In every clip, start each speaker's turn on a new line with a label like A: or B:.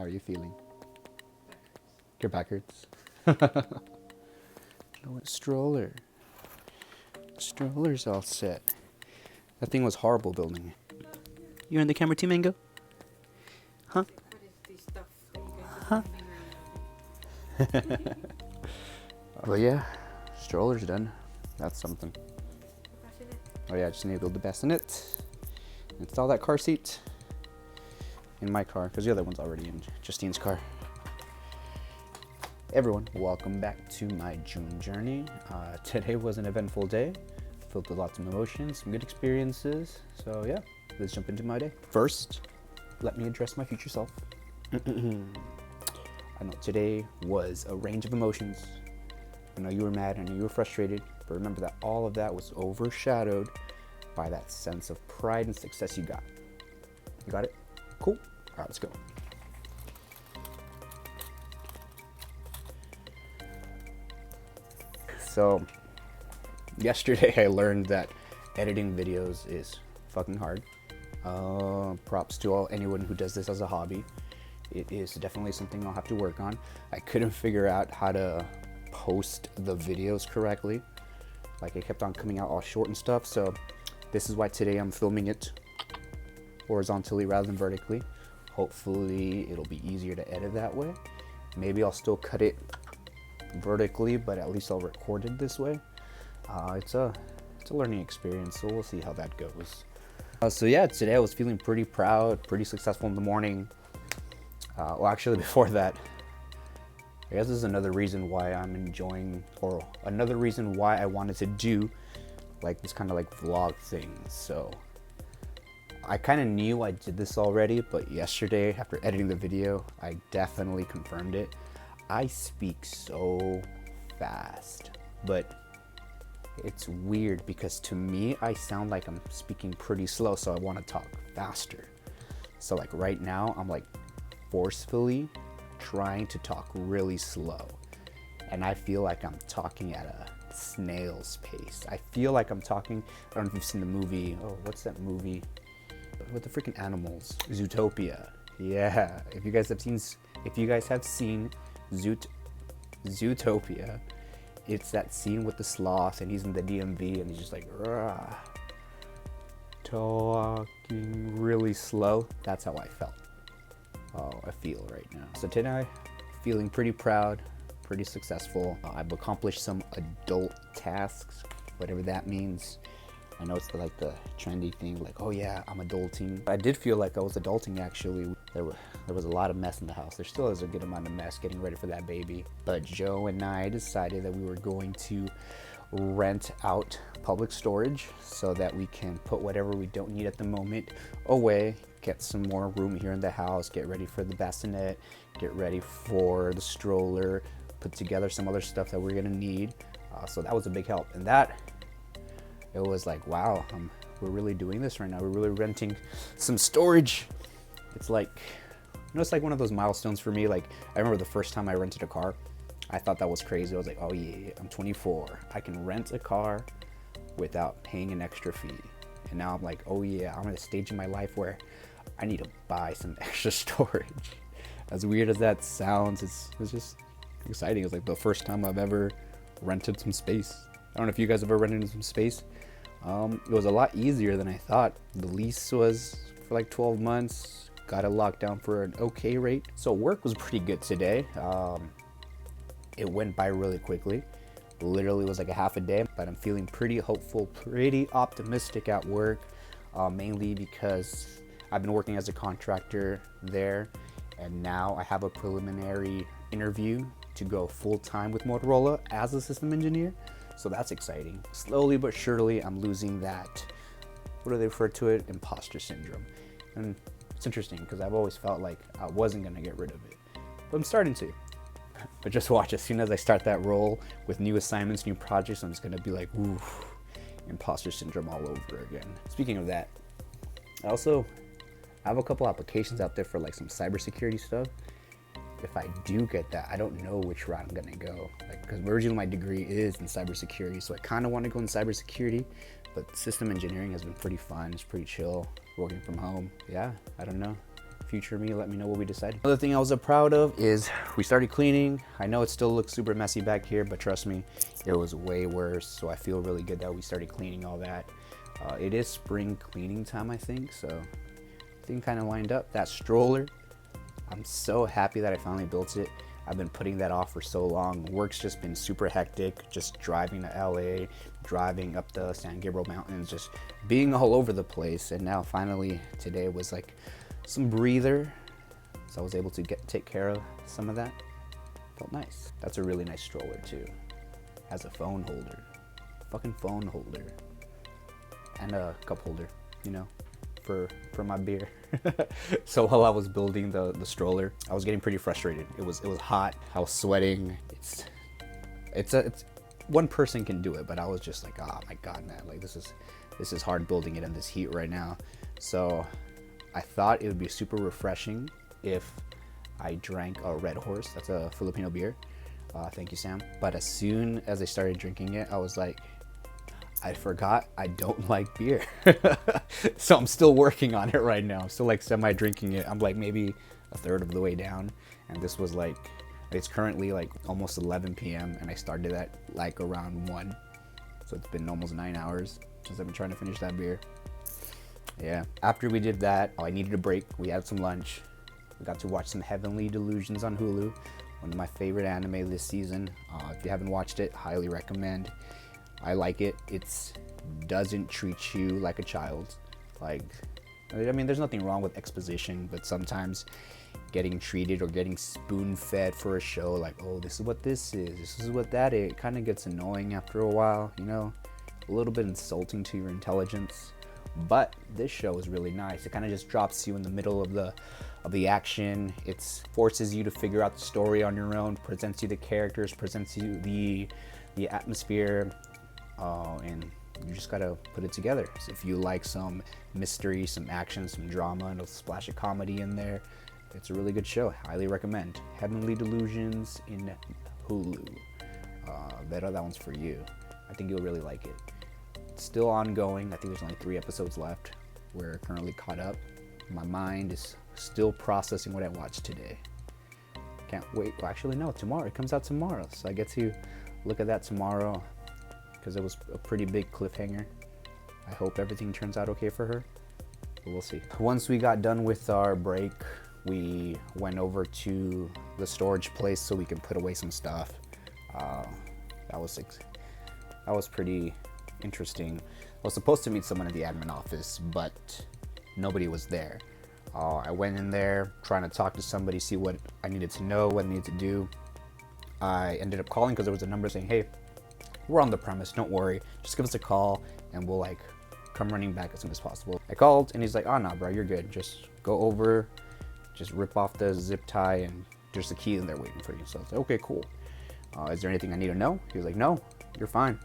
A: How are you feeling? Your back hurts. No, stroller. Stroller's all set. That thing was horrible building. You're in the camera too, Mango? Huh? Huh? But yeah, stroller's done. That's something. Oh yeah, I just need to build the bassinet. Install that car seat in my car, because the other one's already in Justine's car. Everyone, welcome back to my June journey. Today was an eventful day, filled with lots of emotions, some good experiences. So yeah, let's jump into my day. First, let me address my future self. I know today was a range of emotions. I know you were mad, I know you were frustrated, but remember that all of that was overshadowed by that sense of pride and success you got. You got it? Cool. All right, let's go. So, yesterday I learned that editing videos is fucking hard. Props to anyone who does this as a hobby. It is definitely something I'll have to work on. I couldn't figure out how to post the videos correctly. Like, it kept on coming out all short and stuff, so this is why today I'm filming it horizontally rather than vertically. Hopefully it'll be easier to edit that way. Maybe I'll still cut it vertically, but at least I'll record it this way. It's a learning experience, so we'll see how that goes. So yeah, today I was feeling pretty proud, pretty successful in the morning. Well, actually, before that, I guess this is another reason why I'm enjoying, or another reason why I wanted to do like this kind of like vlog thing. So I kind of knew I did this already, but yesterday after editing the video, I definitely confirmed it. I speak so fast, but it's weird because to me, I sound like I'm speaking pretty slow, so I want to talk faster. So like right now, I'm like forcefully trying to talk really slow, and I feel like I'm talking at a snail's pace. I feel like I'm talking, I don't know if you've seen the movie, oh, what's that movie with the freaking animals? Zootopia. Yeah, if you guys have seen Zootopia, it's that scene with the sloth and he's in the DMV and he's just like rah, talking really slow. That's how I felt. I feel right now. So today, feeling pretty proud, pretty successful. I've accomplished some adult tasks, whatever that means. I know it's like the trendy thing, like, oh yeah, I'm adulting. I did feel like I was adulting actually. There was a lot of mess in the house. There still is a good amount of mess getting ready for that baby. But Joe and I decided that we were going to rent out public storage so that we can put whatever we don't need at the moment away, get some more room here in the house, get ready for the bassinet, get ready for the stroller, put together some other stuff that we're gonna need. So that was a big help. And that, it was like, wow, we're really doing this right now. We're really renting some storage. It's like, you know, it's like one of those milestones for me. Like, I remember the first time I rented a car, I thought that was crazy. I was like, oh yeah, I'm 24. I can rent a car without paying an extra fee. And now I'm like, oh yeah, I'm at a stage in my life where I need to buy some extra storage. As weird as that sounds, it's just exciting. It's like the first time I've ever rented some space. I don't know if you guys have ever rented some space. It was a lot easier than I thought. The lease was for like 12 months. Got it locked down for an okay rate. So work was pretty good today. It went by really quickly. Literally was like a half a day, but I'm feeling pretty hopeful, pretty optimistic at work, mainly because I've been working as a contractor there, and now I have a preliminary interview to go full-time with Motorola as a system engineer. So that's exciting. Slowly but surely, I'm losing that, what do they refer to it? Imposter syndrome. And it's interesting because I've always felt like I wasn't gonna get rid of it, but I'm starting to. But just watch, as soon as I start that role with new assignments, new projects, I'm just gonna be like, ooh, imposter syndrome all over again. Speaking of that, I have a couple applications out there for like some cybersecurity stuff. If I do get that, I don't know which route I'm gonna go. Like, because originally my degree is in cybersecurity, so I kind of want to go in cybersecurity, but system engineering has been pretty fun. It's pretty chill, working from home. Yeah, I don't know. future me, let me know what we decide. Another thing I was proud of is we started cleaning. I know it still looks super messy back here, but trust me, it was way worse. So I feel really good that we started cleaning all that. It is spring cleaning time, I think, so everything kind of lined up. That stroller, I'm so happy that I finally built it. I've been putting that off for so long. Work's just been super hectic, just driving to LA, driving up the San Gabriel Mountains, just being all over the place. And now finally today was like some breather. So I was able to take care of some of that. Felt nice. That's a really nice stroller too. Has a phone holder, fucking phone holder, and a cup holder, you know, for my beer. So while I was building the stroller, I was getting pretty frustrated. It was hot. I was sweating. It's one person can do it, but I was just like, oh my god, man, like this is hard building it in this heat right now. So I thought it would be super refreshing if I drank a Red Horse. That's a Filipino beer. Thank you, Sam. But as soon as I started drinking it, I was like, I forgot I don't like beer. So I'm still working on it right now. I'm still like semi drinking it. I'm like maybe a third of the way down. And this was like, it's currently like almost 11 p.m. and I started at like around 1. So it's been almost 9 hours since I've been trying to finish that beer. Yeah, after we did that, I needed a break. We had some lunch. We got to watch some Heavenly Delusions on Hulu. One of my favorite anime this season. If you haven't watched it, highly recommend. I like it. It doesn't treat you like a child. Like, I mean, there's nothing wrong with exposition, but sometimes getting treated or getting spoon-fed for a show, like, oh, this is what this is what that is, it kind of gets annoying after a while, you know, a little bit insulting to your intelligence. But this show is really nice. It kind of just drops you in the middle of the action. It forces you to figure out the story on your own, presents you the characters, presents you the atmosphere. And you just gotta put it together. So if you like some mystery, some action, some drama, and a splash of comedy in there, it's a really good show. Highly recommend. Heavenly Delusions in Hulu. Vero, that one's for you. I think you'll really like it. It's still ongoing. I think there's only 3 episodes left. We're currently caught up. My mind is still processing what I watched today. Can't wait. Well, actually, no, tomorrow. It comes out tomorrow. So I get to look at that tomorrow, because it was a pretty big cliffhanger. I hope everything turns out okay for her, but we'll see. Once we got done with our break, we went over to the storage place so we could put away some stuff. That was pretty interesting. I was supposed to meet someone at the admin office, but nobody was there. I went in there trying to talk to somebody, see what I needed to know, what I needed to do. I ended up calling because there was a number saying, hey, we're on the premise, don't worry, just give us a call and we'll like come running back as soon as possible. I called and he's like, oh no bro, you're good, just go over, just rip off the zip tie and there's a key in there waiting for you. So I was like, okay, cool. Is there anything I need to know? He was like, no, you're fine.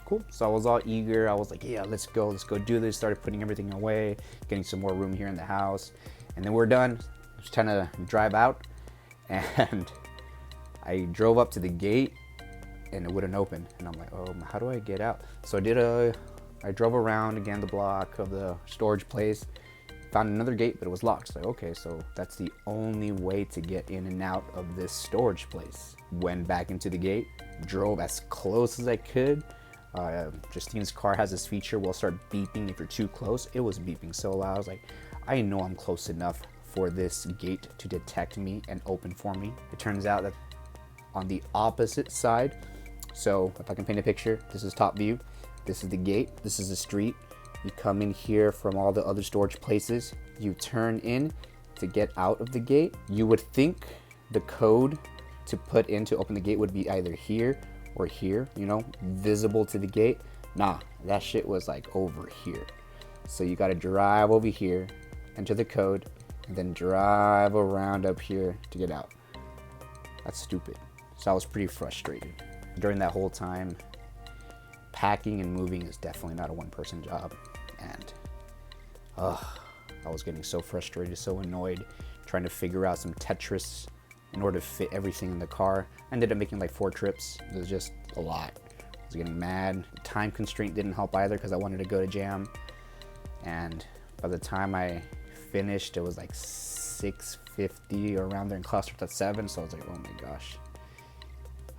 A: Cool. So I was all eager. I was like, yeah, let's go do this. Started putting everything away, getting some more room here in the house, and then we're done. Just trying to drive out, and I drove up to the gate and it wouldn't open, and I'm like, oh, how do I get out? So I drove around again the block of the storage place, found another gate, but it was locked. So like, okay, so that's the only way to get in and out of this storage place. Went back into the gate, drove as close as I could. Justine's car has this feature will start beeping if you're too close. It was beeping so loud. I was like, I know I'm close enough for this gate to detect me and open for me. It turns out that on the opposite side, so if I can paint a picture, this is top view, this is the gate, this is the street. You come in here from all the other storage places, you turn in to get out of the gate. You would think the code to put in to open the gate would be either here or here, you know, visible to the gate. Nah, that shit was like over here. So you gotta drive over here, enter the code, and then drive around up here to get out. That's stupid. So I was pretty frustrated. During that whole time, packing and moving is definitely not a one-person job. And I was getting so frustrated, so annoyed, trying to figure out some Tetris in order to fit everything in the car. I ended up making like 4 trips. It was just a lot. I was getting mad. The time constraint didn't help either because I wanted to go to jam. And by the time I finished, it was like 6:50 or around there, and class starts at 7. So I was like, oh my gosh,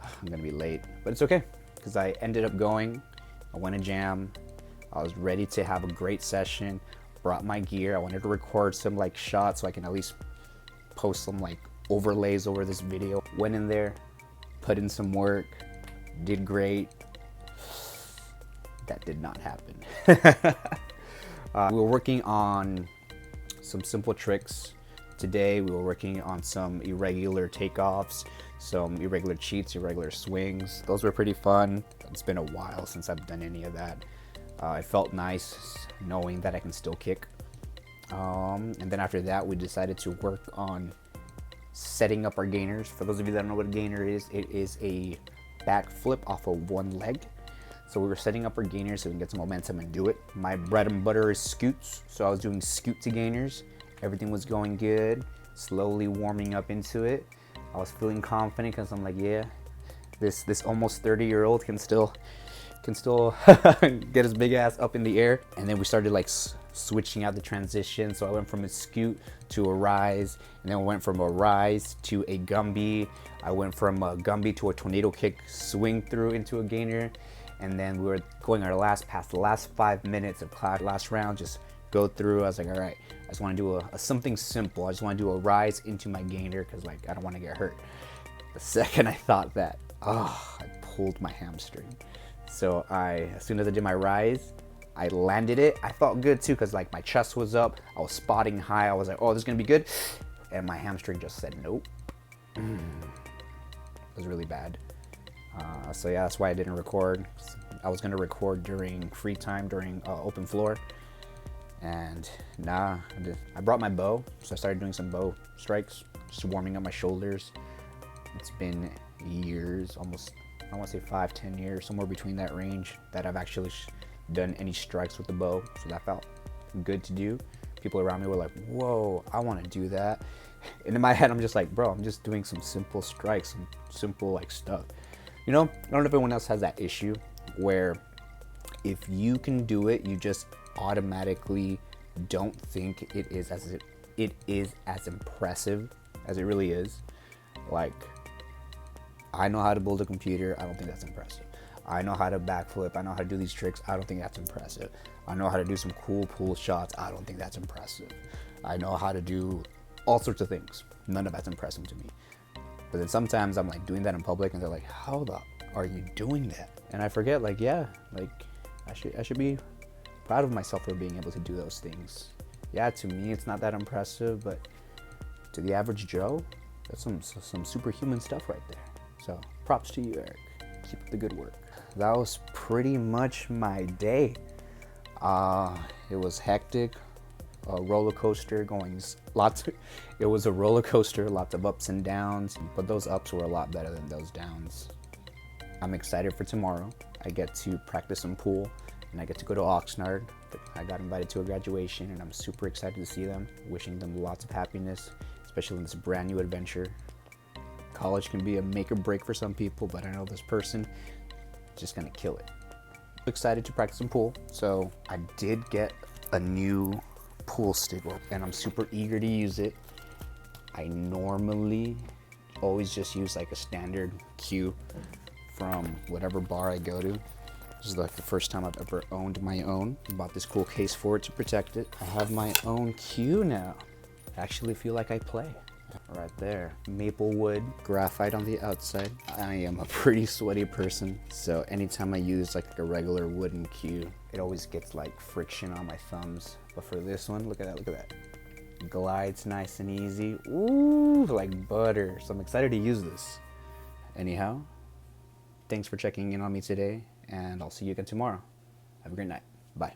A: I'm gonna be late. But it's okay, because I ended up going. I went to jam. I was ready to have a great session. Brought my gear. I wanted to record some like shots so I can at least post some like overlays over this video. Went in there, put in some work, did great. That did not happen. We were working on some simple tricks. Today we were working on some irregular takeoffs, some irregular cheats, irregular swings. Those were pretty fun. It's been a while since I've done any of that. It felt nice knowing that I can still kick. And then after that, we decided to work on setting up our gainers. For those of you that don't know what a gainer is, it is a back flip off of one leg. So we were setting up our gainers so we can get some momentum and do it. My bread and butter is scoots, so I was doing scoot to gainers. Everything was going good, slowly warming up into it. I was feeling confident because I'm like, yeah, this almost 30-year-old can still get his big ass up in the air. And then we started like switching out the transition. So I went from a scoot to a rise, and then we went from a rise to a Gumby. I went from a Gumby to a tornado kick swing through into a gainer. And then we were going our last pass, the last 5 minutes of class, last round, just go through. I was like, all right, I just want to do a something simple. I just want to do a rise into my gainer because like I don't want to get hurt. The second I thought that, I pulled my hamstring. So as soon as I did my rise, I landed it. I felt good too because like my chest was up. I was spotting high. I was like, oh, this is gonna be good. And my hamstring just said nope. It was really bad. So yeah, that's why I didn't record. I was gonna record during free time, during open floor. And nah, I brought my bow. So I started doing some bow strikes, just warming up my shoulders. It's been years, almost, I want to say 5-10 years, somewhere between that range, that I've actually done any strikes with the bow. So that felt good to do. People around me were like, whoa, I want to do that. And in my head, I'm just like, bro, I'm just doing some simple strikes, some simple like stuff. You know, I don't know if anyone else has that issue where if you can do it, you just automatically don't think it is as impressive as it really is. Like, I know how to build a computer. I don't think that's impressive. I know how to backflip. I know how to do these tricks. I don't think that's impressive. I know how to do some cool pull shots. I don't think that's impressive. I know how to do all sorts of things. None of that's impressive to me. But then sometimes I'm like doing that in public and they're like, how the are you doing that? And I forget, like, yeah, like I should be proud of myself for being able to do those things. Yeah, to me it's not that impressive, but to the average Joe, that's some superhuman stuff right there. So props to you, Eric. Keep up the good work. That was pretty much my day. It was hectic. A roller coaster going it was a roller coaster, lots of ups and downs, but those ups were a lot better than those downs. I'm excited for tomorrow. I get to practice some pool and I get to go to Oxnard. I got invited to a graduation and I'm super excited to see them, wishing them lots of happiness, especially in this brand new adventure. College can be a make or break for some people, but I know this person is just gonna kill it. Excited to practice some pool. So I did get a new pool stick and I'm super eager to use it. I normally always just use like a standard cue from whatever bar I go to. This is like the first time I've ever owned my own. I bought this cool case for it to protect it. I have my own cue now. I actually feel like I play. Right there. Maple wood, graphite on the outside. I am a pretty sweaty person, so anytime I use like a regular wooden cue, it always gets like friction on my thumbs. But for this one, look at that, look at that. Glides nice and easy. Ooh, like butter. So I'm excited to use this. Anyhow, thanks for checking in on me today, and I'll see you again tomorrow. Have a great night.